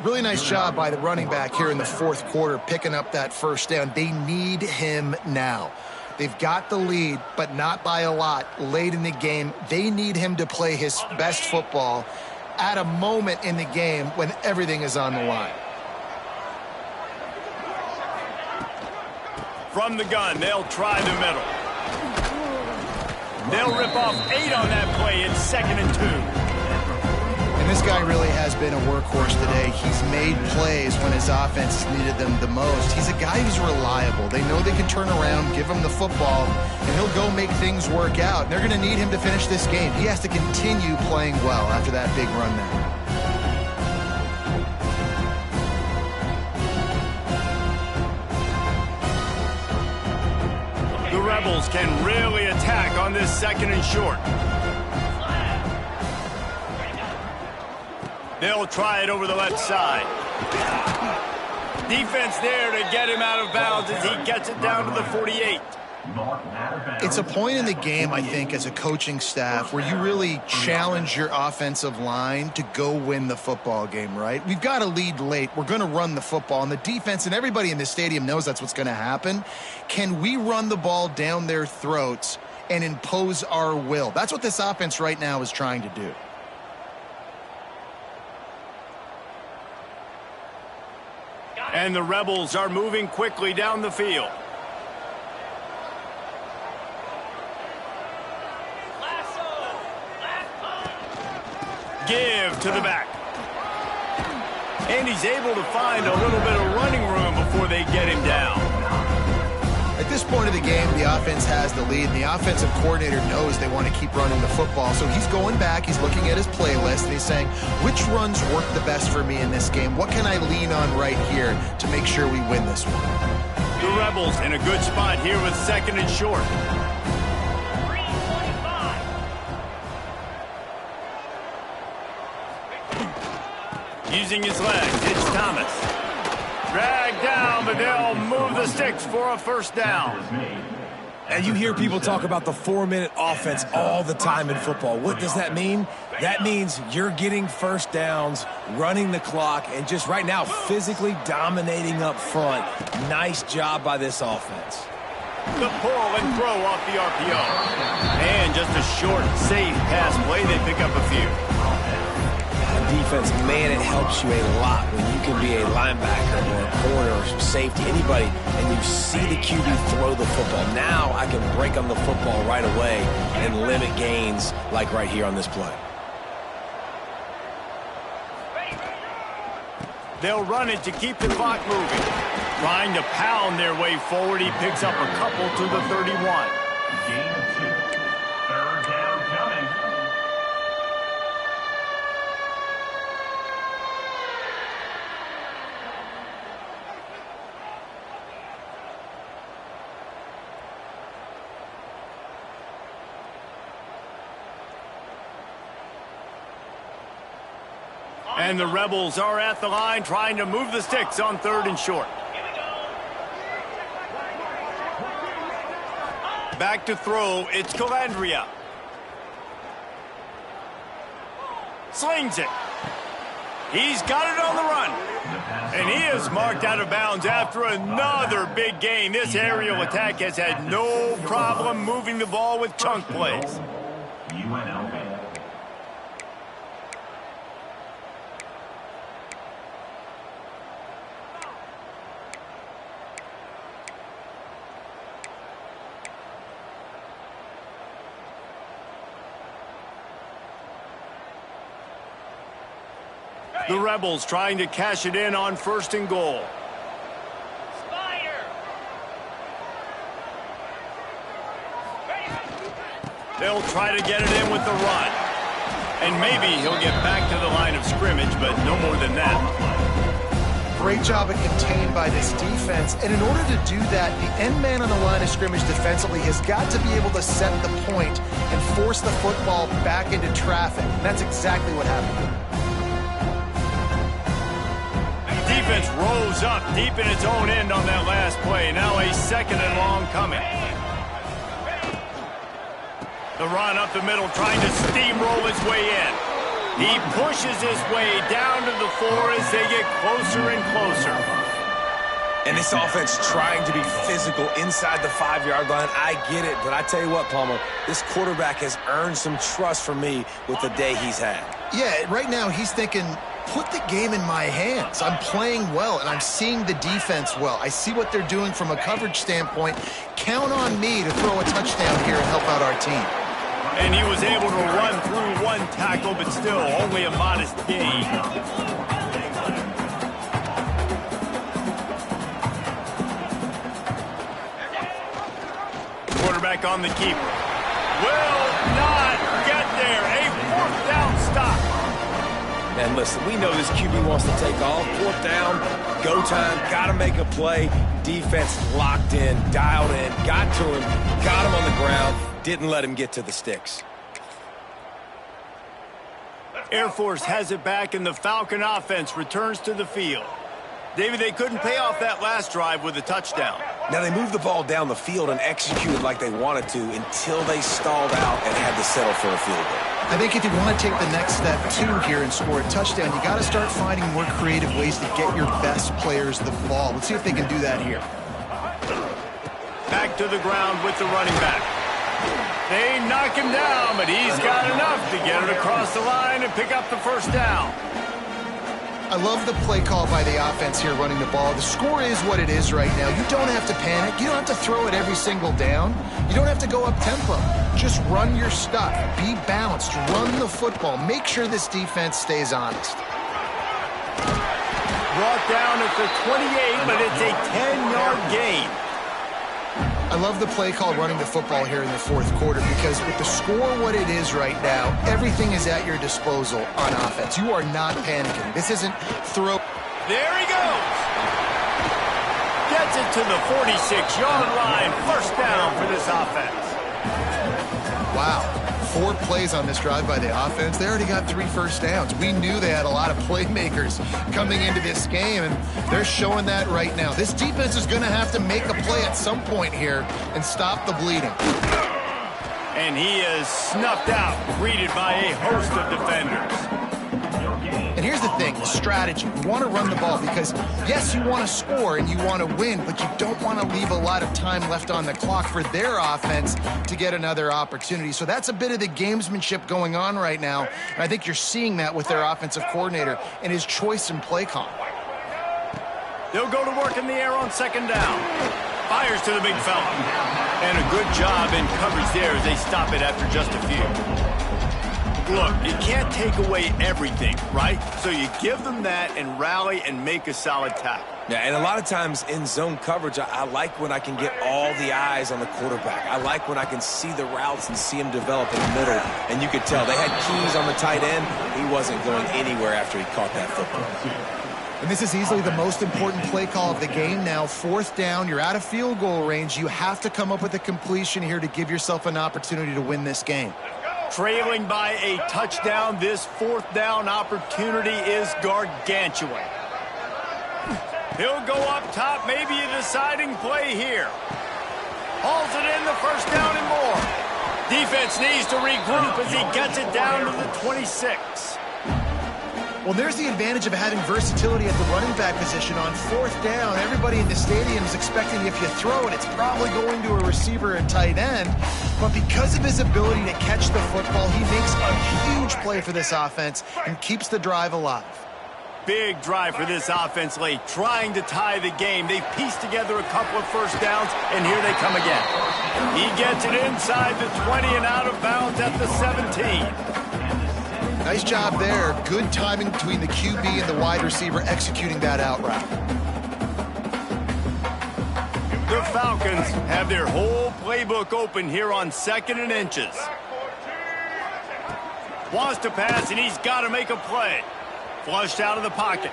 Really nice job by the running back here in the fourth quarter, picking up that first down. They need him now. They've got the lead, but not by a lot late in the game. They need him to play his best football at a moment in the game when everything is on the line. From the gun, they'll try the middle. They'll rip off 8 on that play. It's 2nd and 2. And this guy really has been a workhorse today. He's made plays when his offense needed them the most. He's a guy who's reliable. They know they can turn around, give him the football, and he'll go make things work out. And they're going to need him to finish this game. He has to continue playing well after that big run there. The Rebels can really attack on this 2nd and short. They'll try it over the left side. Defense there to get him out of bounds as he gets it down to the 48. It's a point in the game, I think, as a coaching staff where you really challenge your offensive line to go win the football game, right? We've got a lead late. We're going to run the football. And the defense and everybody in the stadium knows that's what's going to happen. Can we run the ball down their throats and impose our will? That's what this offense right now is trying to do. And the Rebels are moving quickly down the field. Give to the back. And he's able to find a little bit of running room before they get him down. At this point of the game, the offense has the lead, and the offensive coordinator knows they want to keep running the football. So he's going back, he's looking at his playlist, and he's saying, which runs work the best for me in this game? What can I lean on right here to make sure we win this one? The Rebels in a good spot here with 2nd and short. Using his legs, it's Thomas. Dragged down, but they'll move the sticks for a first down. And you hear people talk about the 4-minute offense all the time in football. What does that mean? That means you're getting first downs, running the clock, and just right now physically dominating up front. Nice job by this offense. The pull and throw off the RPO. And just a short, safe pass play. They pick up a few. Defense, man, it helps you a lot when you can be a linebacker or a corner or some safety, anybody, and you see the QB throw the football. Now I can break on the football right away and limit gains like right here on this play. They'll run it to keep the clock moving. Trying to pound their way forward, he picks up a couple to the 31. Game 2. 3rd down coming. And the Rebels are at the line trying to move the sticks on 3rd and short. Back to throw, it's Calandria. Slings it. He's got it on the run. And he is marked out of bounds after another big gain. This aerial attack has had no problem moving the ball with chunk plays. The Rebels trying to cash it in on 1st and goal. They'll try to get it in with the run. And maybe he'll get back to the line of scrimmage, but no more than that. Great job of contained by this defense. And in order to do that, the end man on the line of scrimmage defensively has got to be able to set the point and force the football back into traffic. And that's exactly what happened. Defense rose up deep in its own end on that last play. Now a 2nd and long coming. The run up the middle, trying to steamroll his way in. He pushes his way down to the 4 as they get closer and closer. And this offense trying to be physical inside the 5-yard line. I get it, but I tell you what, Palmer, this quarterback has earned some trust from me with the day he's had. Yeah, right now he's thinking, put the game in my hands. I'm playing well, and I'm seeing the defense well. I see what they're doing from a coverage standpoint. Count on me to throw a touchdown here and help out our team. And he was able to run through 1 tackle, but still only a modest gain. Quarterback on the keeper. Will not get there. A 4th down stop. And listen, we know this QB wants to take off. 4th down, go time, got to make a play. Defense locked in, dialed in, got to him, got him on the ground, didn't let him get to the sticks. Air Force has it back, and the Falcon offense returns to the field. David, they couldn't pay off that last drive with a touchdown. Now, they moved the ball down the field and executed like they wanted to until they stalled out and had to settle for a field goal. I think if you want to take the next step, too, here and score a touchdown, you got to start finding more creative ways to get your best players the ball. Let's see if they can do that here. Back to the ground with the running back. They knock him down, but he's got enough to get it across the line and pick up the 1st down. I love the play call by the offense here running the ball. The score is what it is right now. You don't have to panic. You don't have to throw it every single down. You don't have to go up tempo. Just run your stuff. Be balanced. Run the football. Make sure this defense stays honest. Brought down at the 28, but it's a 10-yard gain. I love the play call running the football here in the 4th quarter because with the score what it is right now, everything is at your disposal on offense. You are not panicking. This isn't throw. There he goes. Gets it to the 46-yard line. 1st down for this offense. Wow. 4 plays on this drive by the offense. They already got 3 first downs. We knew they had a lot of playmakers coming into this game, and they're showing that right now. This defense is going to have to make a play at some point here and stop the bleeding. And he is snuffed out, greeted by a host of defenders. And here's the thing, the strategy. You want to run the ball because, yes, you want to score and you want to win, but you don't want to leave a lot of time left on the clock for their offense to get another opportunity. So that's a bit of the gamesmanship going on right now, and I think you're seeing that with their offensive coordinator and his choice in play call. They'll go to work in the air on 2nd down. Fires to the big fella. And a good job in coverage there as they stop it after just a few. Look, you can't take away everything, right? So you give them that and rally and make a solid tackle. Yeah, and a lot of times in zone coverage, I like when I can get all the eyes on the quarterback. I like when I can see the routes and see him develop in the middle. And you could tell they had keys on the tight end. He wasn't going anywhere after he caught that football. And this is easily the most important play call of the game now. 4th down, you're out of field goal range. You have to come up with a completion here to give yourself an opportunity to win this game. Trailing by a touchdown, this fourth down opportunity is gargantuan. He'll go up top, maybe a deciding play here. Hauls it in, the first down and more. Defense needs to regroup as he gets it down to the 26. Well, there's the advantage of having versatility at the running back position. On fourth down, everybody in the stadium is expecting if you throw it, it's probably going to a receiver and tight end. But because of his ability to catch the football, he makes a huge play for this offense and keeps the drive alive. Big drive for this offense late, trying to tie the game. They've pieced together a couple of first downs, and here they come again. He gets it inside the 20 and out of bounds at the 17. Nice job there. Good timing between the QB and the wide receiver executing that out route. The Falcons have their whole playbook open here on 2nd and inches. Wants to pass, and he's got to make a play. Flushed out of the pocket.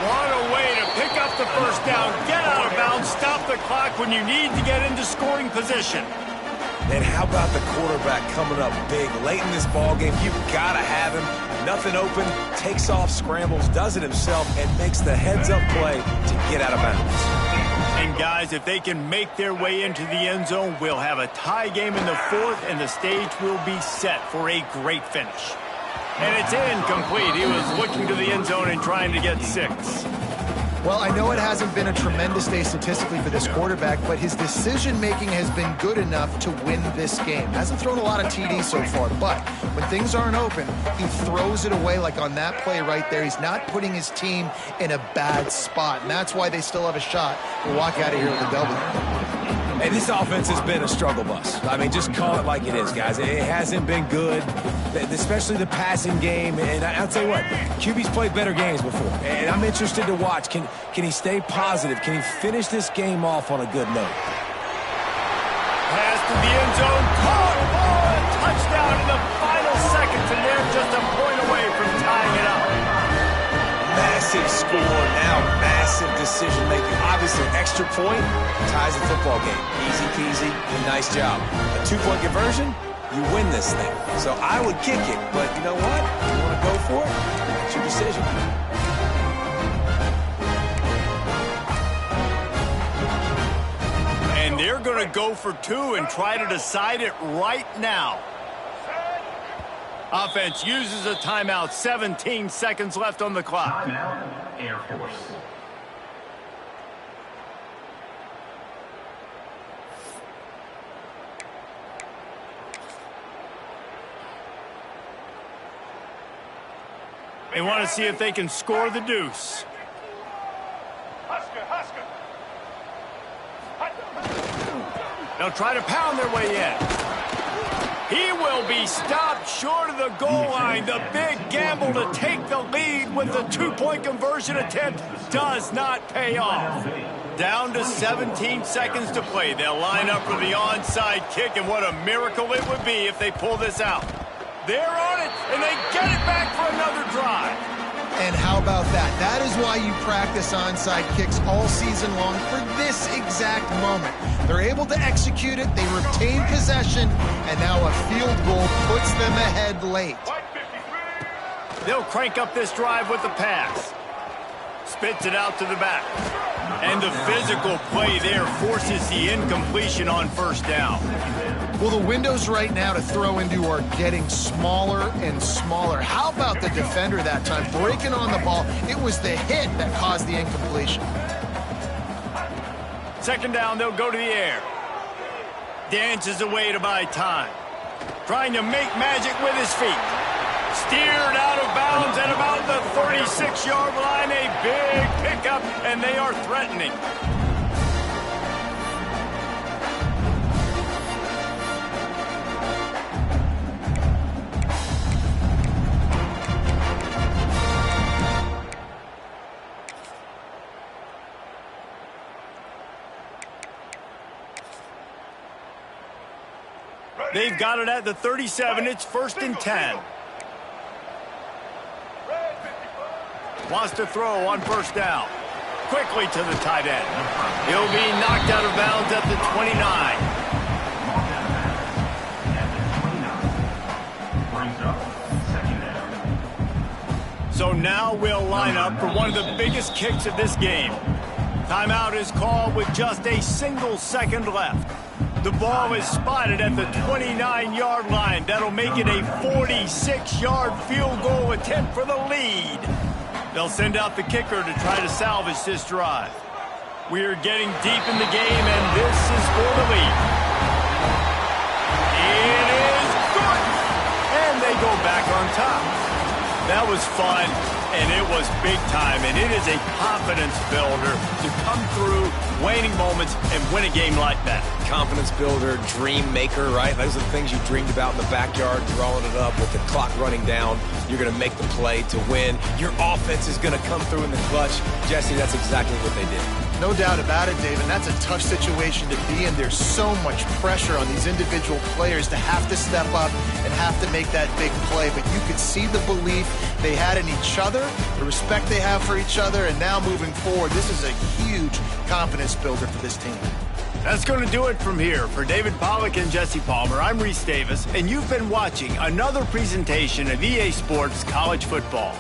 What a way to pick up the first down, get out of bounds, stop the clock when you need to get into scoring position. And how about the quarterback coming up big late in this ball game? You've got to have him. Nothing open, takes off, scrambles, does it himself, and makes the heads-up play to get out of bounds. And guys, if they can make their way into the end zone, we'll have a tie game in the fourth, and the stage will be set for a great finish. And it's incomplete. He was looking to the end zone and trying to get 6. Well, I know it hasn't been a tremendous day statistically for this quarterback, but his decision-making has been good enough to win this game. Hasn't thrown a lot of TDs so far, but when things aren't open, he throws it away like on that play right there. He's not putting his team in a bad spot, and that's why they still have a shot to walk out of here with a W. Hey, this offense has been a struggle bus. I mean, just call it like it is, guys. It hasn't been good, especially the passing game. And I'll tell you what, QB's played better games before. And I'm interested to watch. Can he stay positive? Can he finish this game off on a good note? Pass to the end zone. Caught. Oh, touchdown in the final seconds, and they're just a point away from tying it up. Massive score, now massive decision-making. Obviously, an extra point ties the football game. Easy peasy, nice job. A 2-point conversion, you win this thing. So I would kick it, but you know what? You want to go for it? It's your decision. And they're going to go for 2 and try to decide it right now. Offense uses a timeout. 17 seconds left on the clock. Timeout, Air Force. They want to see if they can score the deuce. They'll try to pound their way in. He will be stopped short of the goal line. The big gamble to take the lead with the 2-point conversion attempt does not pay off. Down to 17 seconds to play. They'll line up for the onside kick, and what a miracle it would be if they pull this out. They're on it, and they get it back for another drive. And how about that? That is why you practice onside kicks all season long, for this exact moment. They're able to execute it, they retain possession, and now a field goal puts them ahead late. They'll crank up this drive with the pass. Spits it out to the back. And the physical play there forces the incompletion on first down. Well, the windows right now to throw into are getting smaller and smaller. How about the defender that time breaking on the ball? It was the hit that caused the incompletion. Second down, they'll go to the air. Dances away to buy time. Trying to make magic with his feet. Steered out of bounds at about the 36-yard line. A big pickup, and they are threatening. They've got it at the 37. It's 1st and 10. Wants to throw on first down. Quickly to the tight end. He'll be knocked out of bounds at the 29. brings up second down. So now we'll line up for one of the biggest kicks of this game. Timeout is called with just a single second left. The ball is spotted at the 29-yard line. That'll make it a 46-yard field goal attempt for the lead. They'll send out the kicker to try to salvage this drive. We are getting deep in the game, and this is for the lead. It is good! And they go back on top. That was fun, and it was big time, and it is a confidence builder to come through waning moments and win a game like that. Confidence builder, dream maker, right? Those are the things you dreamed about in the backyard, drawing it up with the clock running down. You're going to make the play to win. Your offense is going to come through in the clutch. Jesse, that's exactly what they did. No doubt about it, Dave, and that's a tough situation to be in. There's so much pressure on these individual players to have to step up and have to make that big play, but you could see the belief they had in each other, the respect they have for each other, and now moving forward, this is a huge confidence builder for this team. That's going to do it from here. For David Pollack and Jesse Palmer, I'm Reese Davis, and you've been watching another presentation of EA Sports College Football.